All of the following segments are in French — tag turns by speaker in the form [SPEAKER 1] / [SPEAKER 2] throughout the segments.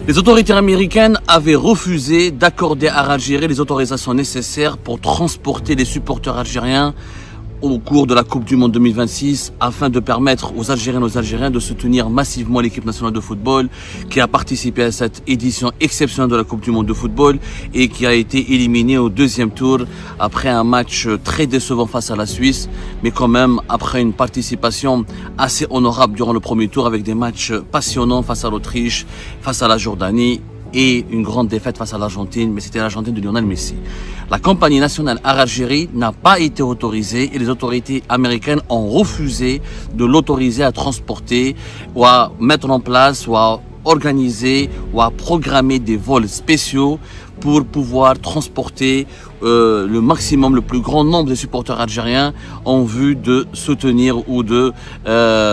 [SPEAKER 1] Les autorités américaines avaient refusé d'accorder à Algérie les autorisations nécessaires pour transporter les supporters algériens au cours de la Coupe du Monde 2026 afin de permettre aux Algériennes et aux Algériens de soutenir massivement l'équipe nationale de football qui a participé à cette édition exceptionnelle de la Coupe du Monde de football et qui a été éliminée au deuxième tour après un match très décevant face à la Suisse, mais quand même après une participation assez honorable durant le premier tour avec des matchs passionnants face à l'Autriche, face à la Jordanie et une grande défaite face à l'Argentine, mais c'était l'Argentine de Lionel Messi. La compagnie nationale Air Algérie n'a pas été autorisée et les autorités américaines ont refusé de l'autoriser à transporter ou à mettre en place ou à organiser ou à programmer des vols spéciaux pour pouvoir transporter le maximum, le plus grand nombre de supporters algériens en vue de soutenir ou de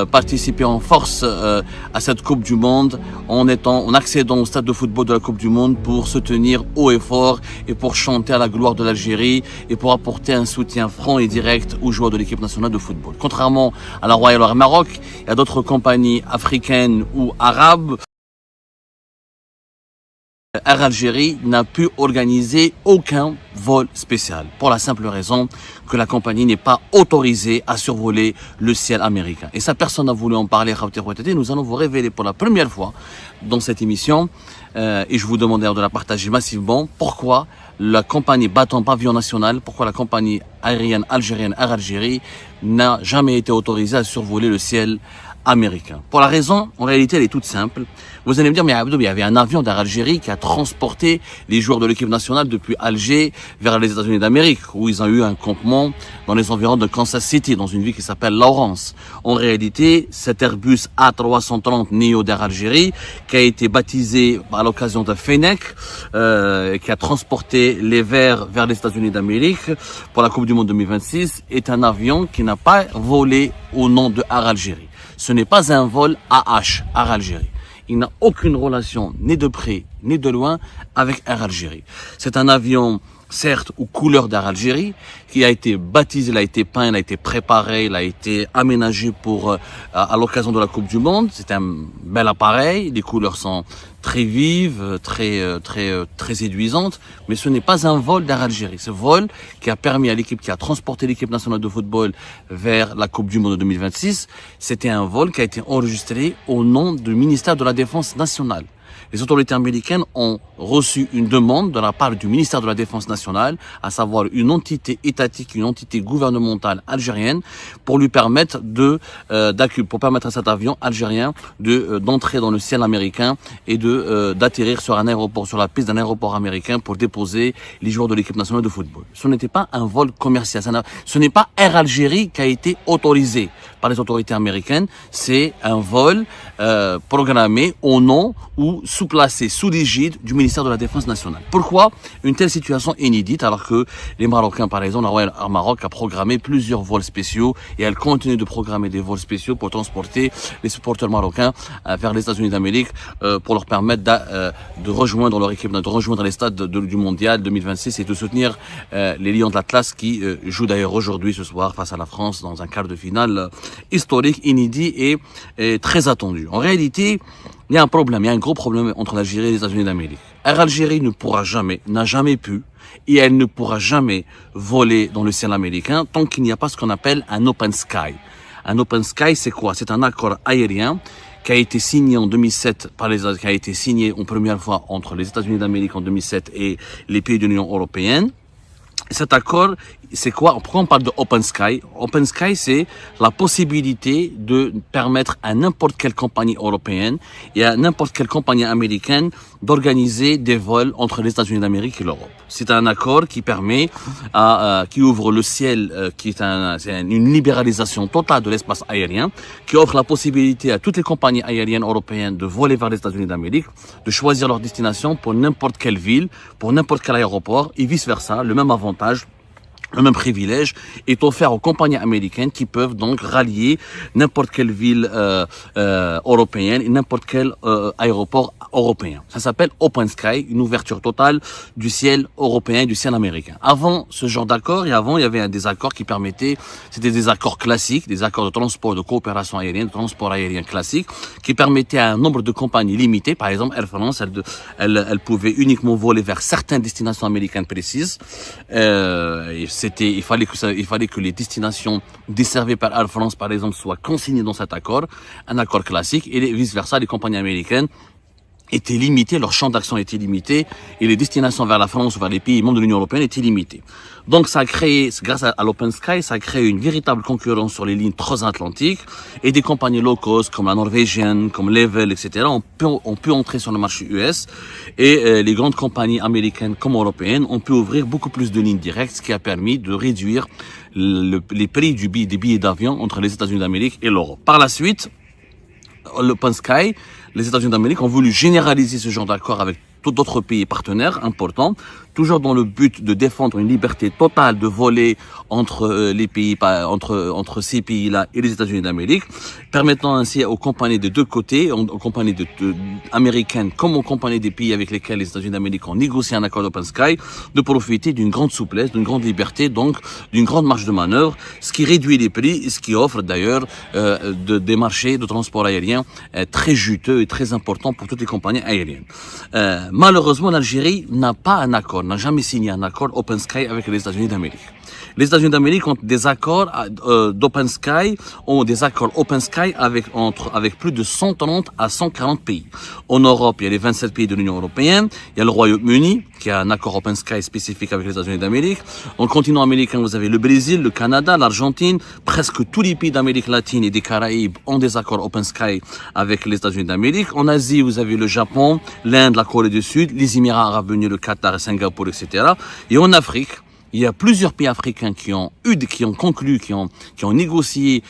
[SPEAKER 1] participer en force à cette Coupe du Monde en accédant au stade de football de la Coupe du Monde pour soutenir haut et fort et pour chanter à la gloire de l'Algérie et pour apporter un soutien franc et direct aux joueurs de l'équipe nationale de football. Contrairement à la Royal Air Maroc, il y a d'autres compagnies africaines ou arabes. Air Algérie n'a pu organiser aucun vol spécial pour la simple raison que la compagnie n'est pas autorisée à survoler le ciel américain. Et ça, personne n'a voulu en parler. Nous allons vous révéler pour la première fois dans cette émission et je vous demande d'ailleurs de la partager massivement pourquoi la compagnie battant pavillon national, pourquoi la compagnie aérienne algérienne Air Algérie n'a jamais été autorisée à survoler le ciel américain. Pour la raison, en réalité, elle est toute simple. Vous allez me dire, mais Abdou, il y avait un avion d'Air Algérie qui a transporté les joueurs de l'équipe nationale depuis Alger vers les États-Unis d'Amérique, où ils ont eu un campement dans les environs de Kansas City, dans une ville qui s'appelle Lawrence. En réalité, cet Airbus A330 Neo d'Air Algérie, qui a été baptisé à l'occasion de Fennec, qui a transporté les Verts vers les États-Unis d'Amérique pour la Coupe du Monde 2026, est un avion qui n'a pas volé au nom de Air Algérie. Ce n'est pas un vol AH, Air Algérie. Il n'a aucune relation, ni de près, ni de loin, avec Air Algérie. C'est un avion, certes, aux couleurs d'Air Algérie, qui a été baptisé, il a été peint, il a été préparé, il a été aménagé pour, à l'occasion de la Coupe du Monde. C'est un bel appareil, les couleurs sont très vives, très séduisantes, mais ce n'est pas un vol d'Air Algérie. Ce vol qui a permis à l'équipe, qui a transporté l'équipe nationale de football vers la Coupe du Monde de 2026, c'était un vol qui a été enregistré au nom du ministère de la Défense nationale. Les autorités américaines ont reçu une demande de la part du ministère de la Défense nationale, à savoir une entité étatique, une entité gouvernementale algérienne, pour lui permettre pour permettre à cet avion algérien d'entrer dans le ciel américain et d'atterrir sur un aéroport, sur la piste d'un aéroport américain pour déposer les joueurs de l'équipe nationale de football. Ce n'était pas un vol commercial. Ce n'est pas Air Algérie qui a été autorisé par les autorités américaines. C'est un vol programmé au nom ou sous-placé sous l'égide du ministère de la Défense nationale. Pourquoi une telle situation inédite alors que les Marocains, par exemple, la Royal Air Maroc a programmé plusieurs vols spéciaux et elle continue de programmer des vols spéciaux pour transporter les supporters marocains vers les États-Unis d'Amérique pour leur permettre de rejoindre leur équipe, de rejoindre les stades du Mondial 2026 et de soutenir les Lions de l'Atlas qui jouent d'ailleurs aujourd'hui ce soir face à la France dans un quart de finale historique, inédit et très attendu. En réalité, il y a un problème, il y a un gros problème entre l'Algérie et les États-Unis d'Amérique. Air Algérie n'a jamais pu, et elle ne pourra jamais voler dans le ciel américain tant qu'il n'y a pas ce qu'on appelle un Open Sky. Un Open Sky, c'est quoi? C'est un accord aérien qui a été signé en 2007 qui a été signé en première fois entre les États-Unis d'Amérique en 2007 et les pays de l'Union européenne. Cet accord, c'est quoi? Pourquoi on parle de Open Sky? Open Sky, c'est la possibilité de permettre à n'importe quelle compagnie européenne et à n'importe quelle compagnie américaine d'organiser des vols entre les États-Unis d'Amérique et l'Europe. C'est un accord qui permet qui ouvre le ciel, c'est une libéralisation totale de l'espace aérien, qui offre la possibilité à toutes les compagnies aériennes européennes de voler vers les États-Unis d'Amérique, de choisir leur destination pour n'importe quelle ville, pour n'importe quel aéroport et vice versa, le même avantage le même privilège est offert aux compagnies américaines qui peuvent donc rallier n'importe quelle ville européenne et n'importe quel aéroport européen. Ça s'appelle Open Sky, une ouverture totale du ciel européen, du ciel américain. Avant ce genre d'accord, il y avait des accords qui permettaient, c'était des accords classiques, des accords de transport, de coopération aérienne, de transport aérien classique, qui permettaient à un nombre de compagnies limité. Par exemple, Air France, elle pouvait uniquement voler vers certaines destinations américaines précises. Il fallait que les destinations desservies par Air France, par exemple, soient consignées dans cet accord, un accord classique, et vice versa, les compagnies américaines étaient limitées, leur champ d'action était limité, et les destinations vers la France ou vers les pays membres de l'Union européenne étaient limitées. Donc ça a créé, grâce à l'Open Sky, ça a créé une véritable concurrence sur les lignes transatlantiques, et des compagnies low cost comme la Norwegian, comme Level, etc. ont pu entrer sur le marché US, et les grandes compagnies américaines comme européennes ont pu ouvrir beaucoup plus de lignes directes, ce qui a permis de réduire les prix des billets d'avion entre les États-Unis d'Amérique et l'Europe. Par la suite, l'Open Sky, les États-Unis d'Amérique ont voulu généraliser ce genre d'accord avec d'autres pays partenaires importants, toujours dans le but de défendre une liberté totale de voler entre les pays, entre ces pays-là et les États-Unis d'Amérique, permettant ainsi aux compagnies de deux côtés, aux compagnies américaines comme aux compagnies des pays avec lesquels les États-Unis d'Amérique ont négocié un accord d'Open Sky, de profiter d'une grande souplesse, d'une grande liberté, donc d'une grande marge de manœuvre, ce qui réduit les prix et ce qui offre d'ailleurs des marchés de transport aérien très juteux et très importants pour toutes les compagnies aériennes. Malheureusement, l'Algérie n'a pas un accord, n'a jamais signé un accord Open Sky avec les États-Unis d'Amérique. Les États-Unis d'Amérique ont des accords d'Open Sky, ont des accords Open Sky avec plus de 130 à 140 pays. En Europe, il y a les 27 pays de l'Union européenne, il y a le Royaume-Uni, qui a un accord Open Sky spécifique avec les États-Unis d'Amérique. En continent américain, vous avez le Brésil, le Canada, l'Argentine, presque tous les pays d'Amérique latine et des Caraïbes ont des accords Open Sky avec les États-Unis d'Amérique. En Asie, vous avez le Japon, l'Inde, la Corée du Sud, les Émirats arabes unis, le Qatar, Singapour, etc. Et en Afrique, il y a plusieurs pays africains qui ont conclu, qui ont négocié,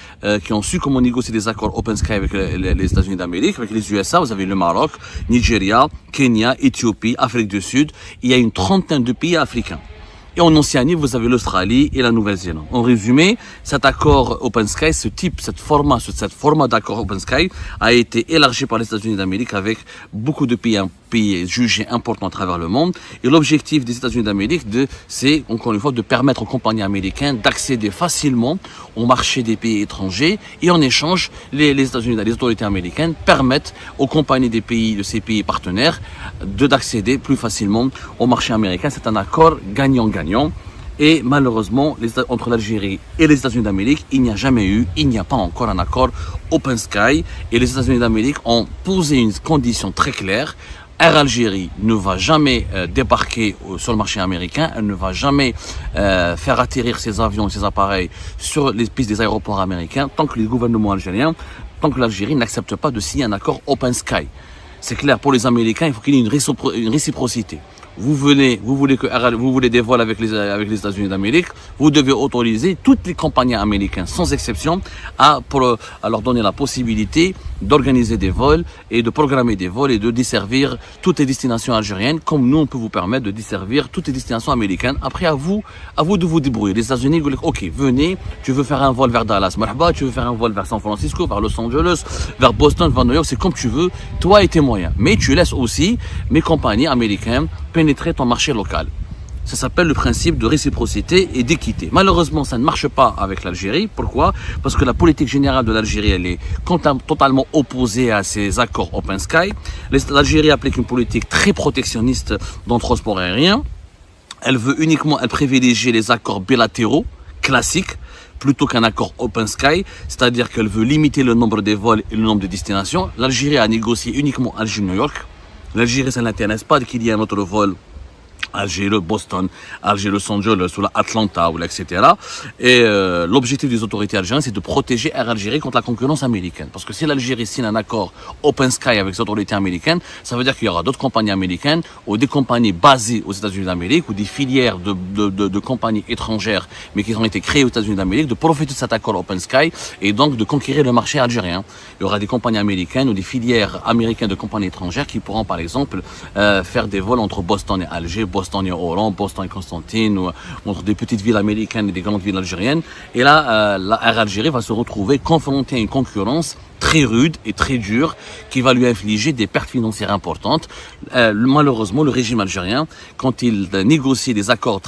[SPEAKER 1] qui ont su comment négocier des accords Open Sky avec les États-Unis d'Amérique, avec les USA. Vous avez le Maroc, Nigeria, Kenya, Éthiopie, Afrique du Sud. Il y a une trentaine de pays africains. Et en Océanie, vous avez l'Australie et la Nouvelle-Zélande. En résumé, cet accord Open Sky, cette format d'accord Open Sky a été élargi par les États-Unis d'Amérique avec beaucoup de pays jugés importants à travers le monde. Et l'objectif des États-Unis d'Amérique, c'est, encore une fois, de permettre aux compagnies américaines d'accéder facilement au marché des pays étrangers. Et en échange, les autorités américaines permettent aux compagnies de ces pays partenaires d'accéder plus facilement au marché américain. C'est un accord gagnant-gagnant. Et malheureusement, entre l'Algérie et les États-Unis d'Amérique, il n'y a pas encore un accord Open Sky. Et les États-Unis d'Amérique ont posé une condition très claire. Air Algérie ne va jamais débarquer sur le marché américain, elle ne va jamais faire atterrir ses avions et ses appareils sur les pistes des aéroports américains tant que l'Algérie n'accepte pas de signer un accord Open Sky. C'est clair, pour les Américains, il faut qu'il y ait une réciprocité. Vous voulez des vols avec les États-Unis d'Amérique, vous devez autoriser toutes les compagnies américaines, sans exception, à leur donner la possibilité d'organiser des vols et de programmer des vols et de desservir toutes les destinations algériennes, comme nous, on peut vous permettre de desservir toutes les destinations américaines. Après, à vous de vous débrouiller. Les États-Unis, vous dites, ok, venez, tu veux faire un vol vers Dallas, marhaba, tu veux faire un vol vers San Francisco, vers Los Angeles, vers Boston, vers New York, c'est comme tu veux, toi et tes moyens. Mais tu laisses aussi mes compagnies américaines pénétrer ton marché local. Ça s'appelle le principe de réciprocité et d'équité. Malheureusement, ça ne marche pas avec l'Algérie. Pourquoi? Parce que la politique générale de l'Algérie, elle est totalement opposée à ces accords Open Sky. L'Algérie applique une politique très protectionniste dans le transport aérien. Elle privilégie les accords bilatéraux classiques plutôt qu'un accord Open Sky, c'est-à-dire qu'elle veut limiter le nombre des vols et le nombre de destinations. L'Algérie a négocié uniquement Alger-New York. L'Algérie, ça ne l'intéresse pas qu'il y ait un autre vol Alger, Boston, Alger, Los Angeles, ou Atlanta, ou etc. Et l'objectif des autorités algériennes, c'est de protéger Air Algérie contre la concurrence américaine. Parce que si l'Algérie signe un accord Open Sky avec les autorités américaines, ça veut dire qu'il y aura d'autres compagnies américaines ou des compagnies basées aux États-Unis d'Amérique ou des filières de compagnies étrangères, mais qui ont été créées aux États-Unis d'Amérique, de profiter de cet accord Open Sky et donc de conquérir le marché algérien. Il y aura des compagnies américaines ou des filières américaines de compagnies étrangères qui pourront, par exemple, faire des vols entre Boston et Alger, Boston et Oran, Boston et Constantine, ou entre des petites villes américaines et des grandes villes algériennes. Et là, la Air Algérie va se retrouver confrontée à une concurrence très rude et très dure qui va lui infliger des pertes financières importantes. Malheureusement, le régime algérien, quand il négocie des accords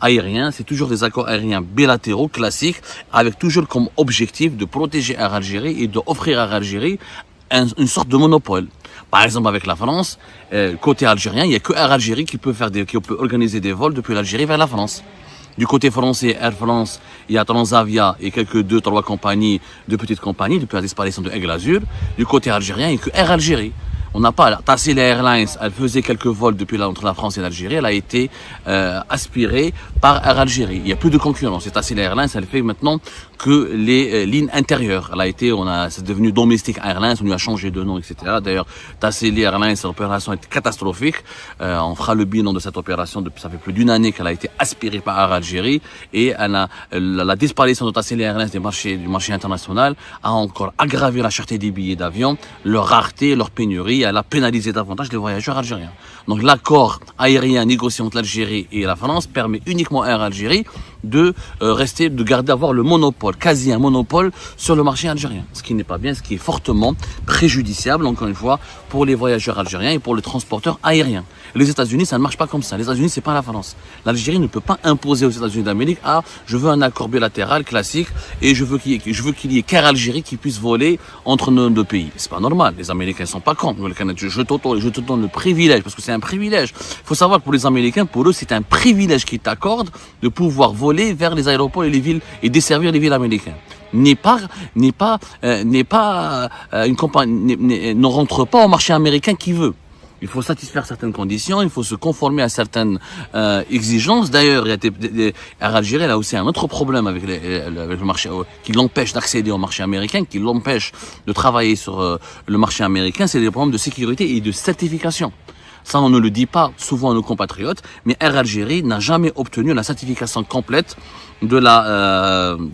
[SPEAKER 1] aériens, c'est toujours des accords aériens bilatéraux classiques avec toujours comme objectif de protéger Air Algérie et d'offrir à Air Algérie une sorte de monopole. Par exemple, avec la France, côté algérien, il n'y a que Air Algérie qui peut organiser des vols depuis l'Algérie vers la France. Du côté français, Air France, il y a Transavia et quelques 2-3 compagnies, de petites compagnies, depuis la disparition de Aigle Azur. Du côté algérien, il n'y a que Air Algérie. On n'a pas, Tassila Airlines, elle faisait quelques vols entre la France et l'Algérie, elle a été aspirée par Air Algérie. Il n'y a plus de concurrence. Et Tassila Airlines, elle fait maintenant que les lignes intérieures. C'est devenu Domestic Airlines, on lui a changé de nom, etc. D'ailleurs, Tassila Airlines, l'opération est catastrophique. On fera le bilan de cette opération. Ça fait plus d'une année qu'elle a été aspirée par Air Algérie et la disparition de Tassila Airlines du marché international a encore aggravé la cherté des billets d'avion, leur rareté, leur pénurie. Elle a pénalisé davantage les voyageurs algériens. Donc l'accord aérien négocié entre l'Algérie et la France permet uniquement à Air Algérie de avoir le monopole, quasi un monopole sur le marché algérien. Ce qui n'est pas bien, ce qui est fortement préjudiciable, encore une fois, pour les voyageurs algériens et pour les transporteurs aériens. Les États-Unis, ça ne marche pas comme ça. Les États-Unis, c'est pas la France. L'Algérie ne peut pas imposer aux États-Unis d'Amérique, je veux un accord bilatéral classique et je veux qu'il y ait qu'Air Algérie qui puisse voler entre nos deux pays. C'est pas normal. Les Américains sont pas cons. Je te donne le privilège, parce que c'est un privilège. Il faut savoir que pour les Américains, pour eux, c'est un privilège qu'ils t'accordent de pouvoir voler vers les aéroports et les villes et desservir les villes américaines. Ne rentre pas au marché américain qui veut. Il faut satisfaire certaines conditions, il faut se conformer à certaines exigences. D'ailleurs, Air Algérie a aussi un autre problème avec le marché, qui l'empêche d'accéder au marché américain, qui l'empêche de travailler sur le marché américain, c'est des problèmes de sécurité et de certification. Ça, on ne le dit pas souvent à nos compatriotes, mais Air Algérie n'a jamais obtenu la certification complète de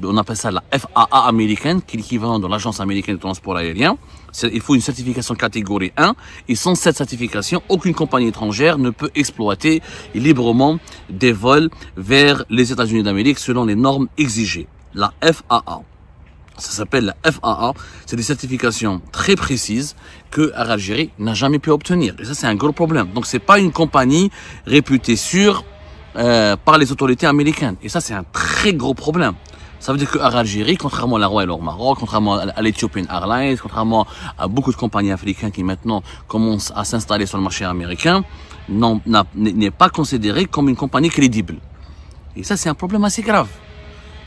[SPEAKER 1] on appelle ça la FAA américaine, qui est l'équivalent de l'Agence américaine de transport aérien. Il faut une certification catégorie 1, et sans cette certification, aucune compagnie étrangère ne peut exploiter librement des vols vers les États-Unis d'Amérique selon les normes exigées. La FAA. Ça s'appelle la FAA. C'est des certifications très précises que Air Algérie n'a jamais pu obtenir. Et ça, c'est un gros problème. Donc, c'est pas une compagnie réputée sûre par les autorités américaines. Et ça, c'est un très gros problème. Ça veut dire que Air Algérie, contrairement à la Royal Air Maroc, contrairement à l'Ethiopian Airlines, contrairement à beaucoup de compagnies africaines qui maintenant commencent à s'installer sur le marché américain, n'est pas considérée comme une compagnie crédible. Et ça, c'est un problème assez grave.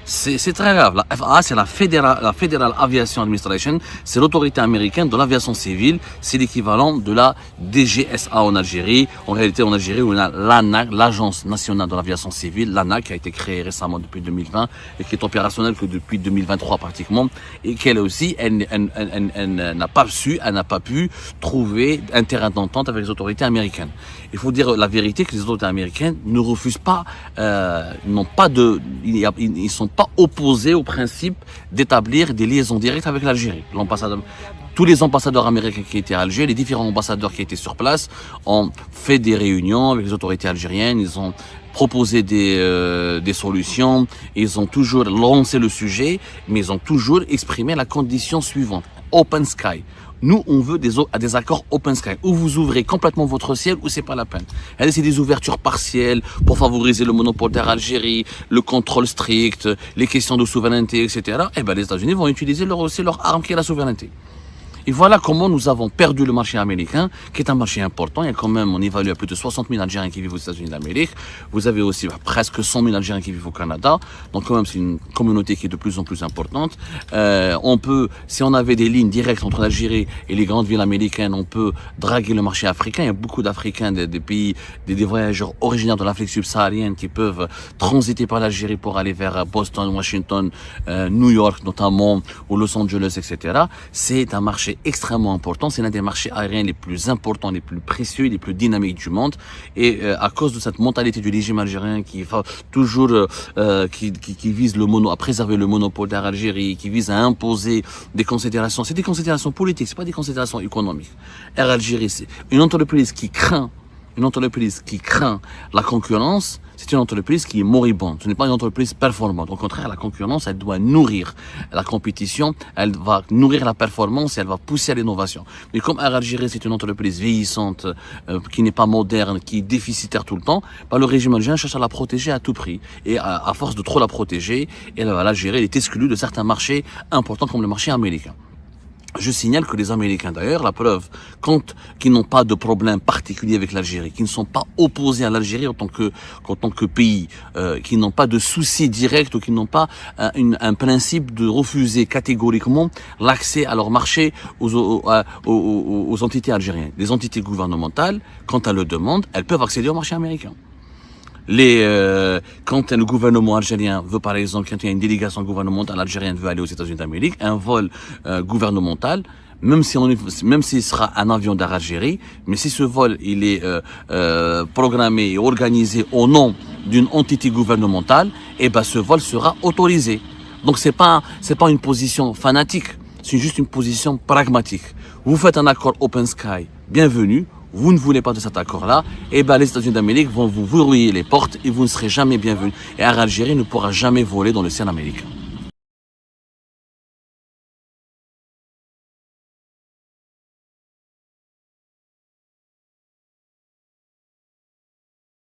[SPEAKER 1] C'est très grave. La FAA, c'est la Federal Aviation Administration, c'est l'autorité américaine de l'aviation civile, c'est l'équivalent de la DGSA en Algérie. En réalité, en Algérie, on a l'ANAC, l'Agence nationale de l'aviation civile, l'ANAC, qui a été créée récemment depuis 2020 et qui est opérationnelle que depuis 2023 pratiquement, et qu'elle aussi, elle n'a pas pu trouver un terrain d'entente avec les autorités américaines. Il faut dire la vérité que les autorités américaines ne refusent pas, ils sont pas opposés au principe d'établir des liaisons directes avec l'Algérie. Tous les ambassadeurs américains qui étaient à Alger, les différents ambassadeurs qui étaient sur place, ont fait des réunions avec les autorités algériennes, ils ont proposé des solutions, ils ont toujours lancé le sujet, mais ils ont toujours exprimé la condition suivante: Open Sky. Nous, on veut des accords open sky, où vous ouvrez complètement votre ciel, ou c'est pas la peine. C'est des ouvertures partielles pour favoriser le monopole d'Air Algérie, le contrôle strict, les questions de souveraineté, etc. Les États-Unis vont utiliser leur arme qui est la souveraineté. Et voilà comment nous avons perdu le marché américain, qui est un marché important. Il y a quand même, on évalue à plus de 60 000 Algériens qui vivent aux États-Unis d'Amérique. Vous avez aussi presque 100 000 Algériens qui vivent au Canada. Donc quand même, c'est une communauté qui est de plus en plus importante. Si on avait des lignes directes entre l'Algérie et les grandes villes américaines, on peut draguer le marché africain. Il y a beaucoup d'Africains, des pays, des voyageurs originaires de l'Afrique subsaharienne qui peuvent transiter par l'Algérie pour aller vers Boston, Washington, New York notamment, ou Los Angeles, etc. C'est un marché extrêmement important, c'est l'un des marchés aériens les plus importants, les plus précieux, les plus dynamiques du monde. Et à cause de cette mentalité du régime algérien qui va toujours qui vise à préserver le monopole d'Air Algérie, qui vise à imposer des considérations, c'est des considérations politiques, c'est pas des considérations économiques. Air Algérie, c'est une entreprise qui craint Une entreprise qui craint la concurrence, c'est une entreprise qui est moribonde. Ce n'est pas une entreprise performante. Au contraire, la concurrence, elle doit nourrir la compétition, elle va nourrir la performance et elle va pousser à l'innovation. Mais comme Air Algérie, c'est une entreprise vieillissante, qui n'est pas moderne, qui est déficitaire tout le temps, le régime algérien cherche à la protéger à tout prix. Et à force de trop la protéger, l'Algérie est exclue de certains marchés importants comme le marché américain. Je signale que les Américains, d'ailleurs, la preuve, qu'ils n'ont pas de problème particulier avec l'Algérie, qu'ils ne sont pas opposés à l'Algérie en tant que pays, qu'ils n'ont pas de soucis directs ou qu'ils n'ont pas un principe de refuser catégoriquement l'accès à leur marché aux entités algériennes. Les entités gouvernementales, quand elles le demandent, elles peuvent accéder au marché américain. Quand le gouvernement algérien veut, par exemple, quand il y a une délégation gouvernementale algérienne veut aller aux États-Unis d'Amérique, un vol gouvernemental, même s'il sera un avion d'Air Algérie, mais si ce vol il est programmé et organisé au nom d'une entité gouvernementale, ce vol sera autorisé. Donc c'est pas une position fanatique, c'est juste une position pragmatique. Vous faites un accord Open Sky, bienvenue. Vous ne voulez pas de cet accord-là, les États-Unis d'Amérique vont vous verrouiller les portes et vous ne serez jamais bienvenus. Et Air Algérie ne pourra jamais voler dans le ciel américain.